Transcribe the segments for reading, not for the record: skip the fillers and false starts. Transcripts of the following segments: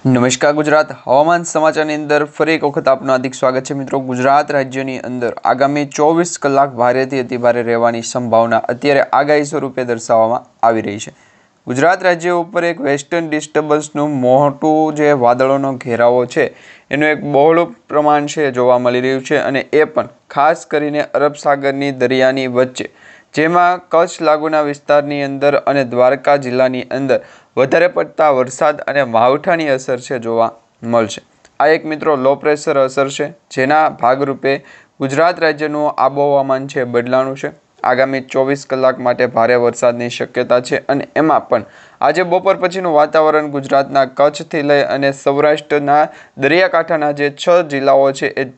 નમસ્કાર ગુજરાત હવામાન સમાચારની અંદર ફરી એક વખત આપનું હાર્દિક સ્વાગત છે મિત્રો। ગુજરાત રાજ્યની અંદર આગામી 24 કલાક ભારેથી અતિભારે રહેવાની સંભાવના અત્યારે આગાહી સ્વરૂપે દર્શાવવામાં આવી રહી છે। ગુજરાત રાજ્ય ઉપર એક વેસ્ટર્ન ડિસ્ટર્બન્સનું મોટું જે વાદળોનો ઘેરાવો છે એનું એક બહોળું પ્રમાણ છે જોવા મળી રહ્યું છે અને એ પણ ખાસ કરીને અરબ સાગરની દરિયાની વચ્ચે, જેમાં કચ્છ લાગુના વિસ્તારની અંદર અને દ્વારકા જિલ્લાની અંદર વધારે પડતા વરસાદ અને માવઠાની અસર છે જોવા મળશે। આ એક મિત્રો લો પ્રેશર અસર છે, જેના ભાગરૂપે ગુજરાત રાજ્યનું આબોહવામાન છે બદલાનું છે। આગામી 24 કલાક માટે ભારે વરસાદની શક્યતા છે અને એમાં પણ આજે બપોર પછીનું વાતાવરણ ગુજરાતના કચ્છથી લઈ અને સૌરાષ્ટ્રના દરિયાકાંઠાના જે 6 જિલ્લાઓ છે એ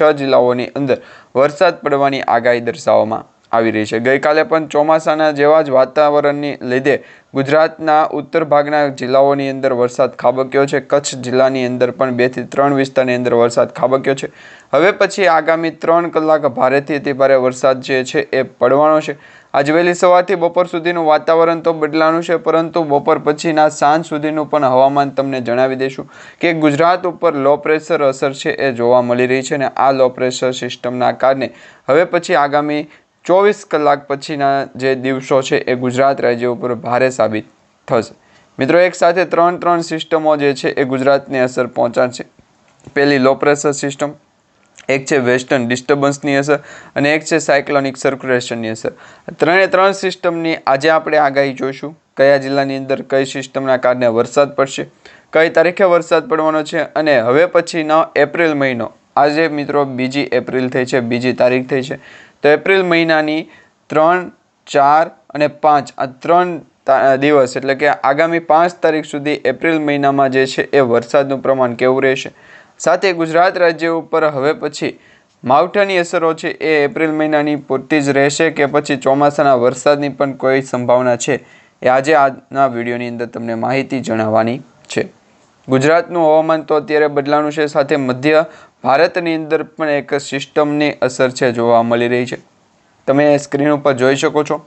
6 જિલ્લાઓની અંદર વરસાદ પડવાની આગાહી દર્શાવવામાં આવી રહી છે। ગઈકાલે પણ ચોમાસાના જેવા જ વાતાવરણની લીધે ગુજરાતના ઉત્તર ભાગના જિલ્લાઓની અંદર વરસાદ ખાબક્યો છે। કચ્છ જિલ્લાની અંદર પણ 2 થી 3 વિસ્તારની અંદર વરસાદ ખાબક્યો છે। હવે પછી આગામી 3 કલાક ભારેથી અતિભારે વરસાદ જે છે એ પડવાનો છે। આજ વહેલી સવારથી બપોર સુધીનું વાતાવરણ તો બદલાનું છે, પરંતુ બપોર પછીના સાંજ સુધીનું પણ હવામાન તમને જણાવી દઈશું કે ગુજરાત ઉપર લો પ્રેશર અસર છે એ જોવા મળી રહી છે અને આ લો પ્રેશર સિસ્ટમના કારણે હવે પછી આગામી 24 કલાક પછીના જે દિવસો છે એ ગુજરાત રાજ્ય ઉપર ભારે સાબિત થશે। મિત્રો, એક સાથે ત્રણ સિસ્ટમો જે છે એ ગુજરાતને અસર પહોંચાડશે। પહેલી લો પ્રેશર સિસ્ટમ, એક છે વેસ્ટર્ન ડિસ્ટર્બન્સની અસર અને એક છે સાયક્લોનિક સર્ક્યુલેશનની અસર। ત્રણ સિસ્ટમની આજે આપણે આગાહી જોઈશું। કયા જિલ્લાની અંદર કઈ સિસ્ટમના કારણે વરસાદ પડશે, કઈ તારીખે વરસાદ પડવાનો છે અને હવે પછીનો એપ્રિલ મહિનો, આજે મિત્રો 2 એપ્રિલ થઈ છે, 2 તારીખ થઈ છે, તો એપ્રિલ મહિનાની 3, 4 અને 5 આ 3 દિવસ એટલે કે આગામી 5 તારીખ સુધી એપ્રિલ મહિનામાં જે છે એ વરસાદનું પ્રમાણ કેવું રહેશે, સાથે ગુજરાત રાજ્ય ઉપર હવે પછી માવઠાની અસરો છે એ એપ્રિલ મહિનાની પૂરતી જ રહેશે કે પછી ચોમાસાના વરસાદની પણ કોઈ સંભાવના છે, એ આજે આજના વિડીયોની અંદર તમને માહિતી જણાવવાની છે। ગુજરાતનું હવામાન તો અત્યારે બદલાનું છે, સાથે મધ્ય ભારતની અંદર પણ એક સિસ્ટમની અસર છે જોવા મળી રહી છે। તમે સ્ક્રીન ઉપર જોઈ શકો છો,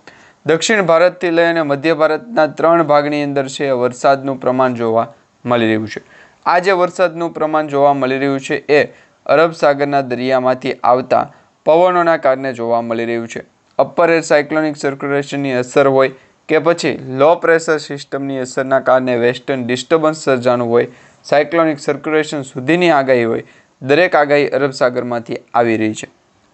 દક્ષિણ ભારતથી લઈને મધ્ય ભારતના 3 ભાગની અંદર છે વરસાદનું પ્રમાણ જોવા મળી રહ્યું છે। આ જે વરસાદનું પ્રમાણ જોવા મળી રહ્યું છે એ અરબ સાગરના દરિયામાંથી આવતા પવનોના કારણે જોવા મળી રહ્યું છે। અપર એર સાયક્લોનિક સર્ક્યુલેશનની અસર હોય કે પછી લો પ્રેશર સિસ્ટમની અસરના કારણે વેસ્ટર્ન ડિસ્ટર્બન્સ સર્જાનું હોય, સાયક્લોનિક સર્ક્યુલેશન સુધીની આગાહી હોય, દરેક આગાહી અરબ સાગરમાંથી આવી રહી છે।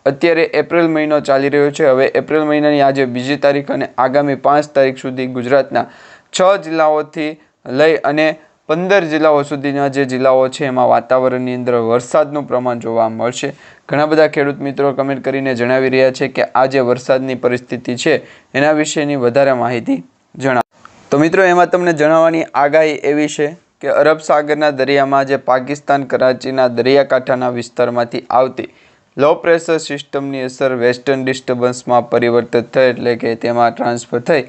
અત્યારે એપ્રિલ મહિનો ચાલી રહ્યો છે। હવે એપ્રિલ મહિનાની આજે 2 તારીખ અને આગામી 5 તારીખ સુધી ગુજરાતના 6 જિલ્લાઓથી લઈ અને 15 જિલ્લાઓ સુધીના જે જિલ્લાઓ છે એમાં વાતાવરણની અંદર વરસાદનું પ્રમાણ જોવા મળશે। ઘણા બધા ખેડૂત મિત્રો કમેન્ટ કરીને જણાવી રહ્યા છે કે આ જે વરસાદની પરિસ્થિતિ છે એના વિશેની વધારે માહિતી જણાવો। તો મિત્રો, એમાં તમને જણાવવાની આગાહી એવી છે કે અરબ સાગરના દરિયામાં જે પાકિસ્તાન કરાચીના દરિયાકાંઠાના વિસ્તારમાંથી આવતી લો પ્રેશર સિસ્ટમની અસર વેસ્ટર્ન ડિસ્ટર્બન્સમાં પરિવર્તિત થઈ, એટલે કે તેમાં ટ્રાન્સફર થઈ,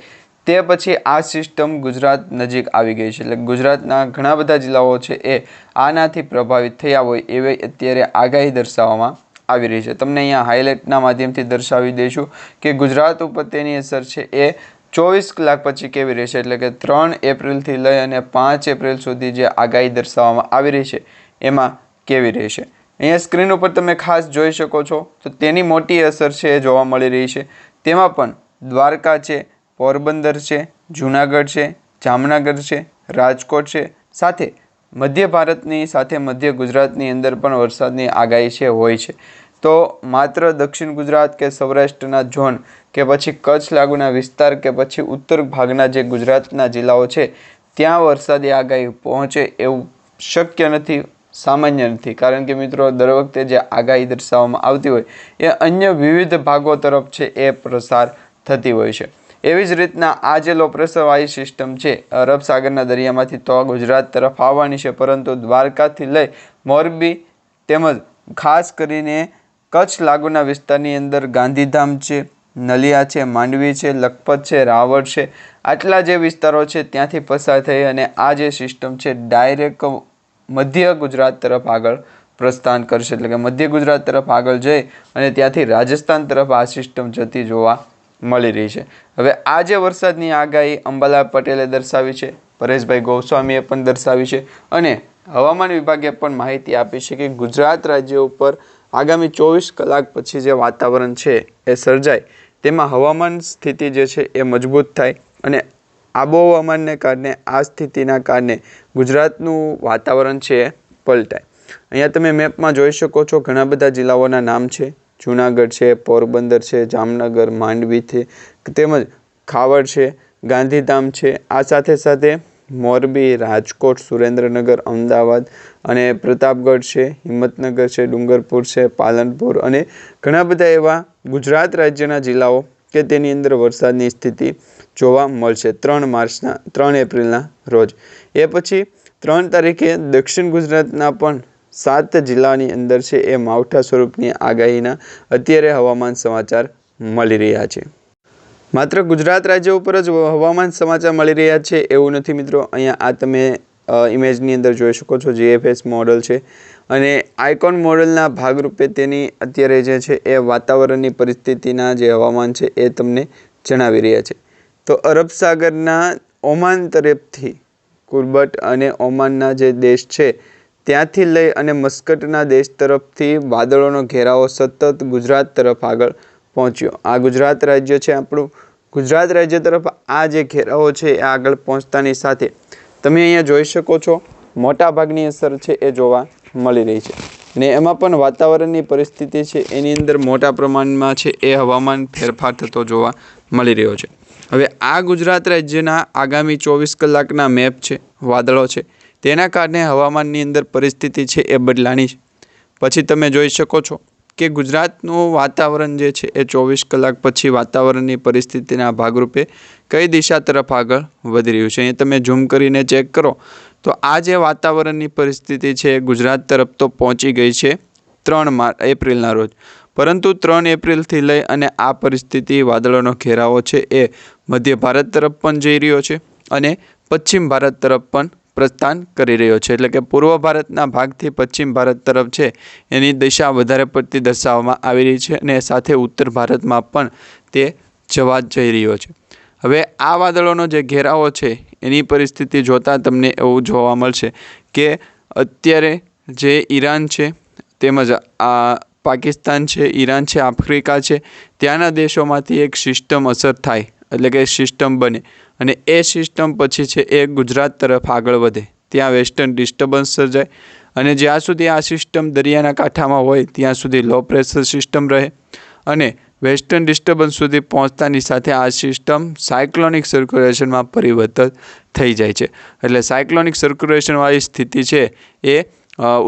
તે પછી આ સિસ્ટમ ગુજરાત નજીક આવી ગઈ છે। એટલે ગુજરાતના ઘણા બધા જિલ્લાઓ છે એ આનાથી પ્રભાવિત થયા હોય એવી અત્યારે આગાહી દર્શાવવામાં આવી રહી છે। તમને અહીંયા હાઇલાઇટના માધ્યમથી દર્શાવી દઈશું કે ગુજરાત ઉપર તેની અસર છે એ 24 કલાક પછી કેવી રહેશે, એટલે કે 3 એપ્રિલથી લઈ અને 5 એપ્રિલ સુધી જે આગાહી દર્શાવવામાં આવી રહી છે એમાં કેવી રહેશે। અહીંયા સ્ક્રીન ઉપર તમે ખાસ જોઈ શકો છો તો તેની મોટી અસર છે એ જોવા મળી રહી છે। તેમાં પણ દ્વારકા છે, પોરબંદર છે, જૂનાગઢ છે, જામનગર છે, રાજકોટ છે, સાથે મધ્ય ભારતની સાથે મધ્ય ગુજરાતની અંદર પણ વરસાદની આગાહી છે હોય છે। તો માત્ર દક્ષિણ ગુજરાત કે સૌરાષ્ટ્રના ઝોન કે પછી કચ્છ લાગુના વિસ્તાર કે પછી ઉત્તર ભાગના જે ગુજરાતના જિલ્લાઓ છે ત્યાં વરસાદી આગાહી પહોંચે એવું શક્ય નથી, સામાન્ય નથી, કારણ કે મિત્રો દર વખતે જે આગાહી દર્શાવવામાં આવતી હોય એ અન્ય વિવિધ ભાગો તરફ છે એ પ્રસાર થતી હોય છે। એવી જ રીતના આ જે લો પ્રેશરવાળી સિસ્ટમ છે અરબ સાગરના દરિયામાંથી તો ગુજરાત તરફ આવવાની છે, પરંતુ દ્વારકાથી લઈ મોરબી તેમજ ખાસ કરીને કચ્છ લાગુના વિસ્તારની અંદર ગાંધીધામ છે, નલિયા છે, માંડવી છે, લખપત છે, રાવળ છે, આટલા જે વિસ્તારો છે ત્યાંથી પસાર થઈ અને આ જે સિસ્ટમ છે ડાયરેક્ટ મધ્ય ગુજરાત તરફ આગળ પ્રસ્થાન કરશે, એટલે કે મધ્ય ગુજરાત તરફ આગળ જઈ અને ત્યાંથી રાજસ્થાન તરફ આ સિસ્ટમ જતી જોવા મળી રહી છે। હવે આ જે વરસાદની આગાહી અંબાલાલ પટેલે દર્શાવી છે, પરેશભાઈ ગોસ્વામીએ પણ દર્શાવી છે અને હવામાન વિભાગે પણ માહિતી આપી છે કે ગુજરાત રાજ્ય ઉપર આગામી 24 કલાક પછી જે વાતાવરણ છે એ સર્જાય તેમાં હવામાન સ્થિતિ જે છે એ મજબૂત થાય અને આબોહવામાનને કારણે આ સ્થિતિના કારણે ગુજરાતનું વાતાવરણ છે એ પલટાય। અહીંયા તમે મેપમાં જોઈ શકો છો ઘણા બધા જિલ્લાઓના નામ છે। જૂનાગઢ છે, પોરબંદર છે, જામનગર, માંડવી છે, તેમજ ખાવડ છે, ગાંધીધામ છે, આ સાથે સાથે મોરબી, રાજકોટ, સુરેન્દ્રનગર, અમદાવાદ અને પ્રતાપગઢ છે, હિંમતનગર છે, ડુંગરપુર છે, પાલનપુર અને ઘણા બધા એવા ગુજરાત રાજ્યના જિલ્લાઓ કે તેની અંદર વરસાદની સ્થિતિ જોવા મળશે 3 એપ્રિલના રોજ। એ પછી 3 તારીખે દક્ષિણ ગુજરાતના પણ 7 જિલ્લાની અંદર છે એ માવઠા સ્વરૂપની આગાહીના અત્યારે હવામાન સમાચાર મળી રહ્યા છે। માત્ર ગુજરાત રાજ્ય ઉપર જ હવામાન સમાચાર મળી રહ્યા છે એવું નથી મિત્રો। અહીંયા આ તમે ઇમેજની અંદર જોઈ શકો છો GFS મોડલ છે અને આઇકોન મોડલના ભાગરૂપે તેની અત્યારે જે છે એ વાતાવરણની પરિસ્થિતિના જે હવામાન છે એ તમને જણાવી રહ્યા છે। તો અરબ સાગરના ઓમાન તરફથી કુર્બટ અને ઓમાનના જે દેશ છે ત્યાંથી લઈ અને મસ્કટના દેશ તરફથી વાદળોનો ઘેરાવો સતત ગુજરાત તરફ આગળ પહોંચ્યો। આ ગુજરાત રાજ્ય છે આપણું। ગુજરાત રાજ્ય તરફ આ જે ઘેરાવો છે એ આગળ પહોંચતાની સાથે તમે અહીંયા જોઈ શકો છો મોટાભાગની અસર છે એ જોવા મળી રહી છે ને એમાં પણ વાતાવરણની પરિસ્થિતિ છે એની અંદર મોટા પ્રમાણમાં છે એ હવામાન ફેરફાર થતો જોવા મળી રહ્યો છે। હવે આ ગુજરાત રાજ્યના આગામી 24 કલાકના મેપ છે, વાદળો છે, તેના કારણે હવામાનની અંદર પરિસ્થિતિ છે એ બદલાણી છે। પછી તમે જોઈ શકો છો કે ગુજરાતનું વાતાવરણ જે છે એ 24 કલાક પછી વાતાવરણની પરિસ્થિતિના ભાગરૂપે કઈ દિશા તરફ આગળ વધી રહ્યું છે। અહીં તમે ઝૂમ કરીને ચેક કરો તો આ જે વાતાવરણની પરિસ્થિતિ છે એ ગુજરાત તરફ તો પહોંચી ગઈ છે 3 એપ્રિલના રોજ, પરંતુ 3 એપ્રિલથી લઈ અને આ પરિસ્થિતિ વાદળોનો ઘેરાવો છે એ મધ્ય ભારત તરફ પણ જઈ રહ્યો છે અને પશ્ચિમ ભારત તરફ પણ પ્રસ્થાન કરી રહ્યો છે। એટલે કે પૂર્વ ભારતના ભાગથી પશ્ચિમ ભારત તરફ છે એની દિશા વધારે પડતી દર્શાવવામાં આવી રહી છે અને સાથે ઉત્તર ભારતમાં પણ તે જવા જઈ રહ્યો છે। હવે આ વાદળોનો જે ઘેરાવો છે એની પરિસ્થિતિ જોતાં તમને એવું જોવા મળશે કે અત્યારે જે ઈરાન છે તેમજ આ પાકિસ્તાન છે, ઈરાન છે, આફ્રિકા છે, ત્યાંના દેશોમાંથી એક સિસ્ટમ અસર થાય એટલે કે સિસ્ટમ બને અને એ સિસ્ટમ પછી છે એ ગુજરાત તરફ આગળ વધે, ત્યાં વેસ્ટર્ન ડિસ્ટર્બન્સ સર્જાય અને જ્યાં સુધી આ સિસ્ટમ દરિયાના કાંઠામાં હોય ત્યાં સુધી લો પ્રેશર સિસ્ટમ રહે અને વેસ્ટર્ન ડિસ્ટર્બન્સ સુધી પહોંચતાની સાથે આ સિસ્ટમ સાયક્લોનિક સર્ક્યુલેશનમાં પરિવર્તિત થઈ જાય છે। એટલે સાયક્લોનિક સર્ક્યુલેશનવાળી સ્થિતિ છે એ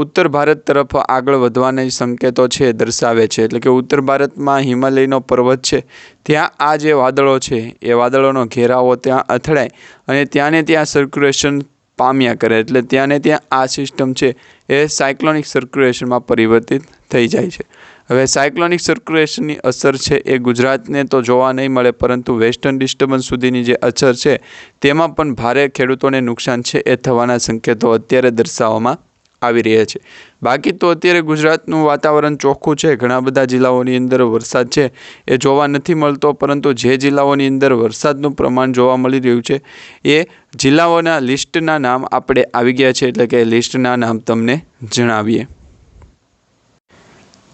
ઉત્તર ભારત તરફ આગળ વધવાના સંકેતો છે દર્શાવે છે। એટલે કે ઉત્તર ભારતમાં હિમાલયનો પર્વત છે ત્યાં આ જે વાદળો છે એ વાદળોનો ઘેરાવો ત્યાં અથડાય અને ત્યાંને ત્યાં સર્ક્યુલેશન પામ્યા કરે એટલે ત્યાંને ત્યાં આ સિસ્ટમ છે એ સાયક્લોનિક સર્ક્યુલેશનમાં પરિવર્તિત થઈ જાય છે। હવે સાયક્લોનિક સર્ક્યુલેશનની અસર છે એ ગુજરાતને તો જોવા નહીં મળે, પરંતુ વેસ્ટર્ન ડિસ્ટર્બન્સ સુધીની જે અસર છે તેમાં પણ ભારે ખેડૂતોને નુકસાન છે એ થવાના સંકેતો અત્યારે દર્શાવવામાં આવી રહ્યા છે। બાકી તો અત્યારે ગુજરાતનું વાતાવરણ ચોખ્ખું છે। ઘણા બધા જિલ્લાઓની અંદર વરસાદ છે એ જોવા નથી મળતો, પરંતુ જે જિલ્લાઓની અંદર વરસાદનું પ્રમાણ જોવા મળી રહ્યું છે એ જિલ્લાઓના લિસ્ટના નામ આપણે આવી ગયા છે, એટલે કે લિસ્ટના નામ તમને જણાવીએ।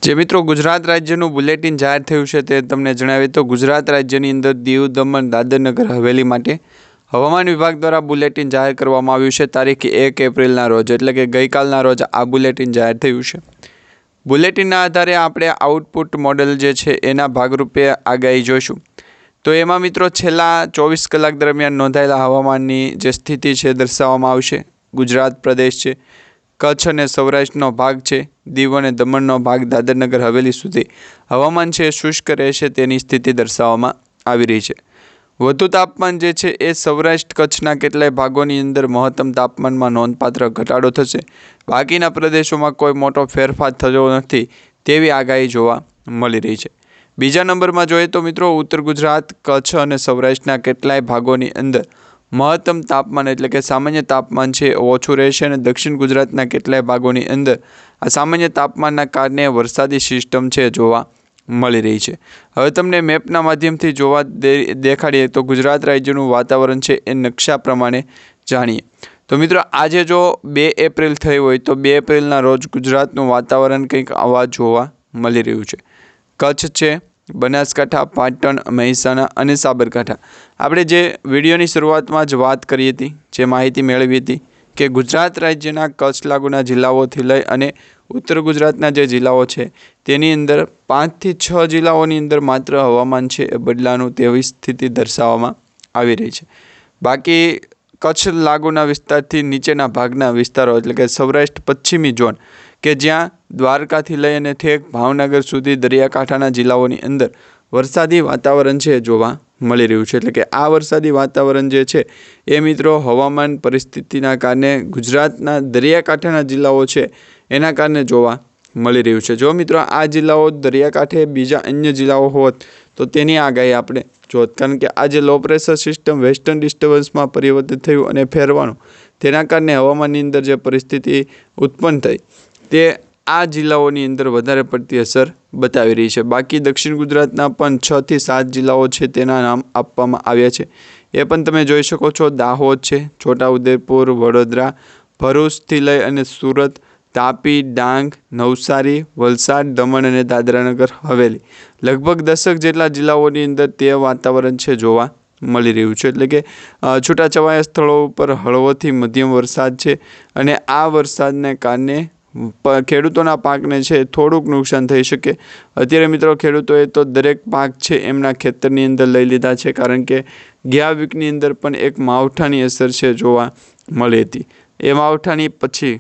જે મિત્રો ગુજરાત રાજ્યનું બુલેટિન જાહેર થયું છે તે તમને જણાવીએ તો ગુજરાત રાજ્યની અંદર દીવ, દમણ, દાદર નગર હવેલી માટે હવામાન વિભાગ દ્વારા બુલેટિન જાહેર કરવામાં આવ્યું છે તારીખ 1 એપ્રિલના રોજ, એટલે કે ગઈકાલના રોજ આ બુલેટિન જાહેર થયું છે। બુલેટિનના આધારે આપણે આઉટપુટ મોડેલ જે છે એના ભાગરૂપે આગાહી જોઈશું। તો એમાં મિત્રો છેલ્લા 24 કલાક દરમિયાન નોંધાયેલા હવામાનની જે સ્થિતિ છે દર્શાવવામાં આવશે। ગુજરાત પ્રદેશ છે, કચ્છ અને સૌરાષ્ટ્રનો ભાગ છે, દીવ અને દમણનો ભાગ, દાદર નગર હવેલી સુધી હવામાન છે શુષ્ક રહેશે તેની સ્થિતિ દર્શાવવામાં આવી રહી છે। વધુ તાપમાન જે છે એ સૌરાષ્ટ્ર કચ્છના કેટલાય ભાગોની અંદર મહત્તમ તાપમાનમાં નોંધપાત્ર ઘટાડો થશે, બાકીના પ્રદેશોમાં કોઈ મોટો ફેરફાર થયો નથી તેવી આગાહી જોવા મળી રહી છે। બીજા નંબરમાં જોઈએ તો મિત્રો ઉત્તર ગુજરાત, કચ્છ અને સૌરાષ્ટ્રના કેટલાય ભાગોની અંદર મહત્તમ તાપમાન એટલે કે સામાન્ય તાપમાન છે ઓછું રહેશે અને દક્ષિણ ગુજરાતના કેટલાય ભાગોની અંદર આ સામાન્ય તાપમાનના કારણે વરસાદી સિસ્ટમ છે જોવા મળી રહી છે। હવે તમને મેપના માધ્યમથી જોવા દેખાડીએ તો ગુજરાત રાજ્યનું વાતાવરણ છે એ નકશા પ્રમાણે જાણીએ તો મિત્રો આજે જો 2 એપ્રિલ થઈ હોય તો 2 એપ્રિલના રોજ ગુજરાતનું વાતાવરણ કંઈક આવા જોવા મળી રહ્યું છે. કચ્છ છે, બનાસકાંઠા, પાટણ, મહેસાણા અને સાબરકાંઠા. આપણે જે વિડીયોની શરૂઆતમાં જ વાત કરી હતી, જે માહિતી મેળવી હતી કે ગુજરાત રાજ્યના કચ્છ લાગુના જિલ્લાઓથી લઈ અને ઉત્તર ગુજરાતના જે જિલ્લાઓ છે તેની અંદર 5 થી 6 જિલ્લાઓની અંદર માત્ર હવામાન છે એ બદલાનું તેવી સ્થિતિ દર્શાવવામાં આવી રહી છે. બાકી કચ્છ લાગુના વિસ્તારથી નીચેના ભાગના વિસ્તારો એટલે કે સૌરાષ્ટ્ર પશ્ચિમી ઝોન કે જ્યાં દ્વારકાથી લઈ અને ઠેક ભાવનગર સુધી દરિયાકાંઠાના જિલ્લાઓની અંદર વરસાદી વાતાવરણ છે જોવા મળી રહ્યું છે. એટલે કે આ વરસાદી વાતાવરણ જે છે એ મિત્રો હવામાન પરિસ્થિતિના કારણે ગુજરાતના દરિયાકાંઠાના જિલ્લાઓ છે એના કારણે જોવા મળી રહ્યું છે. જો મિત્રો આ જિલ્લાઓ દરિયાકાંઠે બીજા અન્ય જિલ્લાઓ હોત તો તેની આગાહી આપણે જોત, કારણ કે આ જે લો પ્રેશર સિસ્ટમ વેસ્ટર્ન ડિસ્ટર્બન્સમાં પરિવર્તિત થયું અને ફેરવાનું તેના કારણે હવામાનની અંદર જે પરિસ્થિતિ ઉત્પન્ન થઈ તે આ જિલ્લાઓની અંદર વધારે પડતી અસર બતાવી રહી છે. બાકી દક્ષિણ ગુજરાતના પણ 6 થી 7 જિલ્લાઓ છે તેના નામ આપવામાં આવ્યા છે. એ પણ તમે જોઈ શકો છો. દાહોદ છે, છોટાઉદેપુર, વડોદરા, ભરૂચથી લઈ અને સુરત, તાપી, ડાંગ, નવસારી, વલસાડ, દમણ અને દાદરાનગર હવેલી, લગભગ 10 જેટલા જિલ્લાઓની અંદર તે વાતાવરણ છે જોવા મળી રહ્યું છે. એટલે કે છૂટાછવાયા સ્થળો ઉપર હળવોથી મધ્યમ વરસાદ છે અને આ વરસાદને કારણે ખેડૂતોના પાકને છે થોડુંક નુકસાન થઈ શકે. અત્યારે મિત્રો ખેડૂતોએ તો દરેક પાક છે એમના ખેતરની અંદર લઈ લીધા છે, કારણ કે ગયા વીકની અંદર પણ એક માવઠાની અસર છે જોવા મળી હતી. એ માવઠાની પછી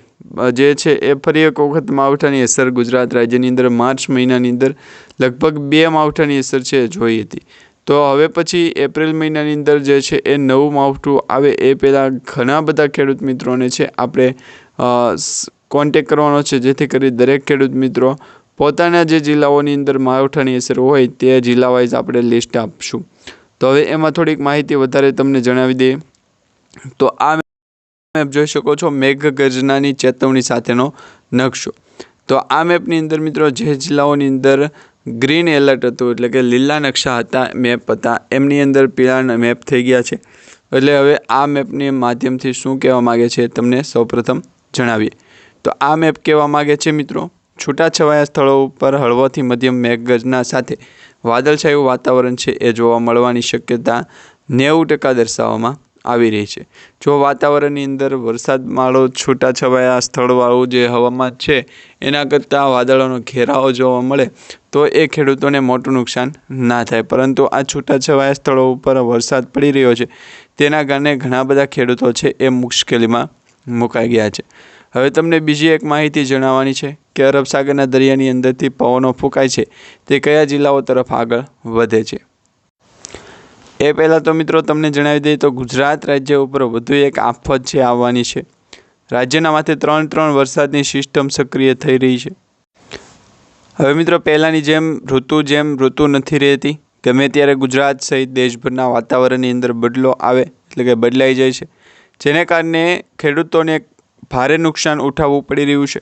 જે છે એ ફરી એક વખત માવઠાની અસર ગુજરાત રાજ્યની અંદર માર્ચ મહિનાની અંદર લગભગ 2 માવઠાની અસર છે જોઈ હતી. તો હવે પછી એપ્રિલ મહિનાની અંદર જે છે એ નવું માવઠું આવે એ પહેલાં ઘણા બધા ખેડૂત મિત્રોને છે આપણે કોન્ટેક કરવાનો છે, જેથી કરી દરેક ખેડૂત મિત્રો પોતાના જે જિલ્લાઓની અંદર માવઠાની અસર હોય તે જિલ્લા વાઇઝ આપણે લિસ્ટ આપશું. તો હવે એમાં થોડીક માહિતી વધારે તમને જણાવી દઈએ તો આ મેપ જોઈ શકો છો, મેઘગર્જનાની ચેતવણી સાથેનો નકશો. તો આ મેપની અંદર મિત્રો જે જિલ્લાઓની અંદર ગ્રીન એલર્ટ હતું એટલે કે લીલા નકશા હતા, મેપ હતા, એમની અંદર પીળા મેપ થઈ ગયા છે. એટલે હવે આ મેપની માધ્યમથી શું કહેવા માગે છે તમને સૌપ્રથમ જણાવીએ. તો આ મેપ કહેવા માગે છે મિત્રો, છૂટાછવાયા સ્થળો ઉપર હળવોથી મધ્યમ મેઘગર્જના સાથે વાદળછાયું વાતાવરણ છે એ જોવા મળવાની શક્યતા 90% દર્શાવવામાં આવી રહી છે. જો વાતાવરણની અંદર વરસાદ માળો છૂટાછવાયા સ્થળવાળું જે હવામાન છે એના કરતાં વાદળોનો ઘેરાવો જોવા મળે તો એ ખેડૂતોને મોટું નુકસાન ના થાય, પરંતુ આ છૂટાછવાયા સ્થળો ઉપર વરસાદ પડી રહ્યો છે તેના કારણે ઘણા બધા ખેડૂતો છે એ મુશ્કેલીમાં મુકાઈ ગયા છે. હવે તમને બીજી એક માહિતી જણાવવાની છે કે અરબ સાગરના દરિયાની અંદરથી પવનો ફૂંકાય છે તે કયા જિલ્લાઓ તરફ આગળ વધે છે. એ પહેલાં તો મિત્રો તમને જણાવી દઈએ તો ગુજરાત રાજ્ય ઉપર વધુ એક આફત છે આવવાની છે. રાજ્યના માથે 3 વરસાદની સિસ્ટમ સક્રિય થઈ રહી છે. હવે મિત્રો પહેલાંની જેમ ઋતુ નથી રહેતી. ગમે ત્યારે ગુજરાત સહિત દેશભરના વાતાવરણની અંદર બદલો આવે એટલે કે બદલાઈ જાય છે, જેને કારણે ખેડૂતોને ભારે નુકસાન ઉઠાવવું પડી રહ્યું છે.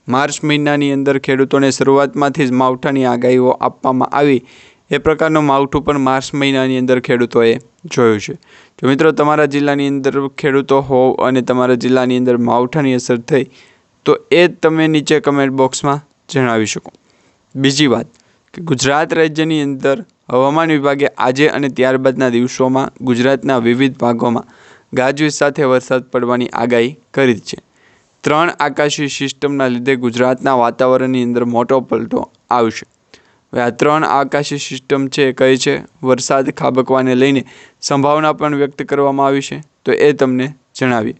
માર્ચ મહિનાની અંદર ખેડૂતોને શરૂઆતમાંથી જ માવઠાની આગાહીઓ આપવામાં આવી. એ પ્રકારનું માવઠું પણ માર્ચ મહિનાની અંદર ખેડૂતોએ જોયું છે. જો મિત્રો તમારા જિલ્લાની અંદર ખેડૂતો હોવ અને તમારા જિલ્લાની અંદર માવઠાની અસર થઈ તો એ તમે નીચે કમેન્ટ બોક્સમાં જણાવી શકો. બીજી વાત કે ગુજરાત રાજ્યની અંદર હવામાન વિભાગે આજે અને ત્યારબાદના દિવસોમાં ગુજરાતના વિવિધ ભાગોમાં ગાજવીજ સાથે વરસાદ પડવાની આગાહી કરી છે. 3 આકાશી સિસ્ટમના લીધે ગુજરાતના વાતાવરણની અંદર મોટો પલટો આવશે. હવે આ 3 આકાશી સિસ્ટમ છે કઈ છે, વરસાદ ખાબકવાને લઈને સંભાવના પણ વ્યક્ત કરવામાં આવી છે, તો એ તમને જણાવીએ.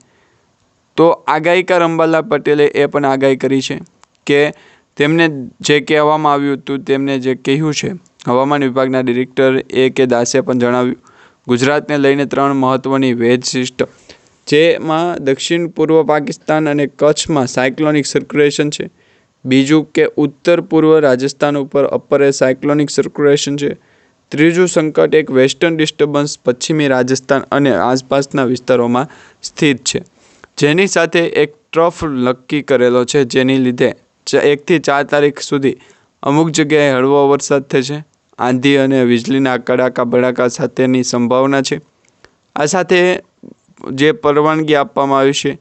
તો આગાહીકાર અંબાલાલ પટેલે એ પણ આગાહી કરી છે કે તેમને જે કહેવામાં આવ્યું હતું તેમને જે કહ્યું છે હવામાન વિભાગના ડિરેક્ટર A.K. દાસે પણ જણાવ્યું, ગુજરાતને લઈને 3 મહત્ત્વની વેજ સિસ્ટમ જેમાં દક્ષિણ પૂર્વ પાકિસ્તાન અને કચ્છમાં સાયક્લોનિક સર્ક્યુલેશન છે. બીજું કે ઉત્તર પૂર્વ રાજસ્થાન ઉપર અપર સાયક્લોનિક સર્ક્યુલેશન છે. ત્રીજું સંકટ એક વેસ્ટર્ન ડિસ્ટર્બન્સ પશ્ચિમી રાજસ્થાન અને આસપાસના વિસ્તારોમાં સ્થિત છે, જેની સાથે એક ટ્રફ નક્કી કરેલો છે, જેની લીધે 1 થી 4 તારીખ સુધી અમુક જગ્યાએ હળવો વરસાદ થશે. આંધી અને વીજળીના કડાકા ભડાકા સાથેની સંભાવના છે. આ સાથે જે પરવાનગી આપવામાં આવી છે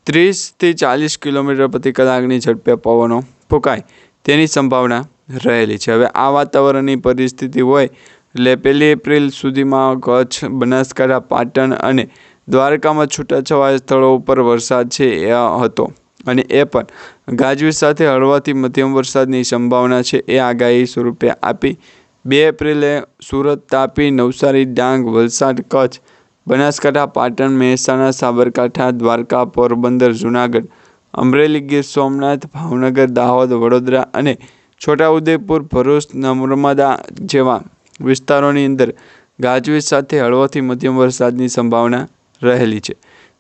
30 થી 40 કિલોમીટર પ્રતિ કલાકની ઝડપે પવનો ફૂંકાય તેની સંભાવના રહેલી છે। હવે આ વાતાવરણની પરિસ્થિતિ હોય એટલે 1 એપ્રિલ સુધીમાં કચ્છ, બનાસકાંઠા, પાટણ અને દ્વારકામાં છૂટાછવાયા સ્થળો ઉપર વરસાદ છે એ હતો અને એ પણ ગાજવીજ સાથે હળવાથી મધ્યમ વરસાદની સંભાવના છે એ આગાહી સ્વરૂપે આપી। 2 એપ્રિલે સુરત, તાપી, નવસારી, ડાંગ, વલસાડ, કચ્છ, બનાસકાંઠા, પાટણ, મહેસાણા, સાબરકાંઠા, દ્વારકા, પોરબંદર, જૂનાગઢ, અમરેલી, ગીર સોમનાથ, ભાવનગર, દાહોદ, વડોદરા અને છોટાઉદેપુર, ભરૂચ, નર્મદા જેવા વિસ્તારોની અંદર ગાજવીજ સાથે હળવાથી મધ્યમ વરસાદની સંભાવના રહેલી છે।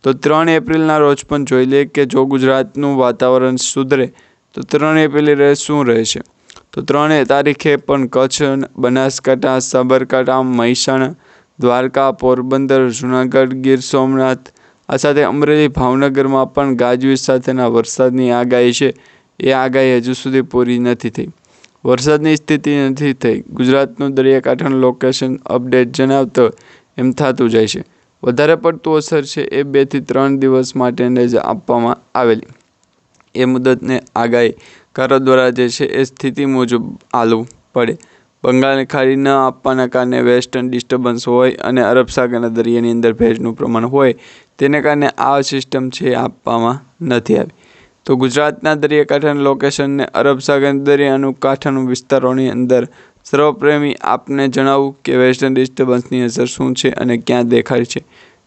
તો 3 એપ્રિલના રોજ પણ જોઈ લે કે જો ગુજરાતનું વાતાવરણ સુધરે તો 3 એપ્રિલે શું રહેશે। તો 3 તારીખે પણ કચ્છ, બનાસકાંઠા, સાબરકાંઠા, મહેસાણા, દ્વારકા, પોરબંદર, જૂનાગઢ, ગીર સોમનાથ આ સાથે અમરેલી, ભાવનગરમાં પણ ગાજવીજ સાથેના વરસાદની આગાહી છે એ આગાહી હજુ સુધી પૂરી નથી થઈ। વરસાદની સ્થિતિ નથી થઈ। ગુજરાતનું દરિયાકાંઠાનું લોકેશન અપડેટ જણાવતો એમ થતું જાય છે। વધારે પડતું અસર છે એ 2 થી 3 દિવસ માટેને જ આપવામાં આવેલી એ મુદતને આગાહીકારો દ્વારા જે છે એ સ્થિતિ મુજબ હાલવું પડે। બંગાળની ખાડી ન આપવાના કારણે વેસ્ટર્ન ડિસ્ટર્બન્સ હોય અને અરબ સાગરના દરિયાની અંદર ભેજનું પ્રમાણ હોય તેને કારણે આ સિસ્ટમ છે એ આપવામાં નથી આવી। તો ગુજરાતના દરિયાકાંઠાના લોકેશનને અરબ સાગરના દરિયાનું કાંઠાનું વિસ્તારોની અંદર સર્વપ્રેમી આપને જણાવું કે વેસ્ટર્ન ડિસ્ટર્બન્સની અસર શું છે અને ક્યાં દેખાય છે।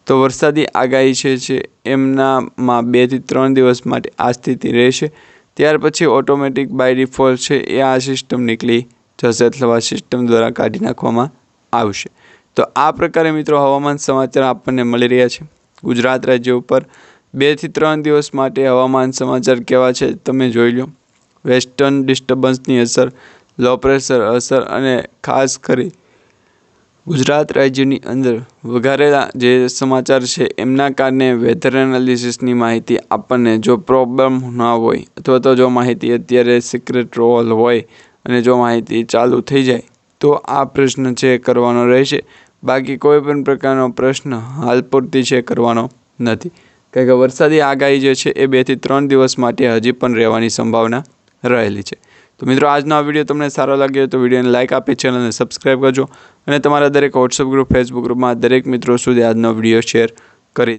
તો વરસાદી આગાહી છે એમનામાં 2 થી 3 દિવસ માટે આ સ્થિતિ રહેશે। ત્યાર પછી ઓટોમેટિક બાય ડિફોલ્ટ છે એ આ સિસ્ટમ નીકળી જશે અથવા સિસ્ટમ દ્વારા કાઢી નાખવામાં આવશે। તો આ પ્રકારે મિત્રો હવામાન સમાચાર આપણને મળી રહ્યા છે ગુજરાત રાજ્ય ઉપર। 2 થી 3 દિવસ માટે હવામાન સમાચાર કેવા છે તમે જોઈ લો। વેસ્ટર્ન ડિસ્ટર્બન્સની અસર, લો પ્રેશર અસર અને ખાસ કરી ગુજરાત રાજ્યની અંદર વઘારેલા જે સમાચાર છે એમના કારણે વેધર એનાલિસિસની માહિતી આપણને જો પ્રોબ્લેમ ના હોય અથવા તો જો માહિતી અત્યારે સિક્રેટ રોલ હોય અને જો માહિતી ચાલુ થઈ જાય તો આ પ્રશ્ન છે કરવાનો રહેશે। બાકી કોઈ પણ પ્રકારનો પ્રશ્ન હાલ પૂરતી છે કરવાનો નથી, કારણ કે વરસાદી આગાહી જે છે એ 2 થી 3 દિવસ માટે હજી પણ રહેવાની સંભાવના રહેલી છે। તો મિત્રો આજનો આ વિડીયો તમને સારો લાગ્યો તો વિડીયોને લાઇક આપી ચેનલને સબસ્ક્રાઈબ કરજો અને તમારા દરેક વોટ્સઅપ ગ્રુપ, ફેસબુક ગ્રુપમાં દરેક મિત્રો સુધી આજનો વિડીયો શેર કરી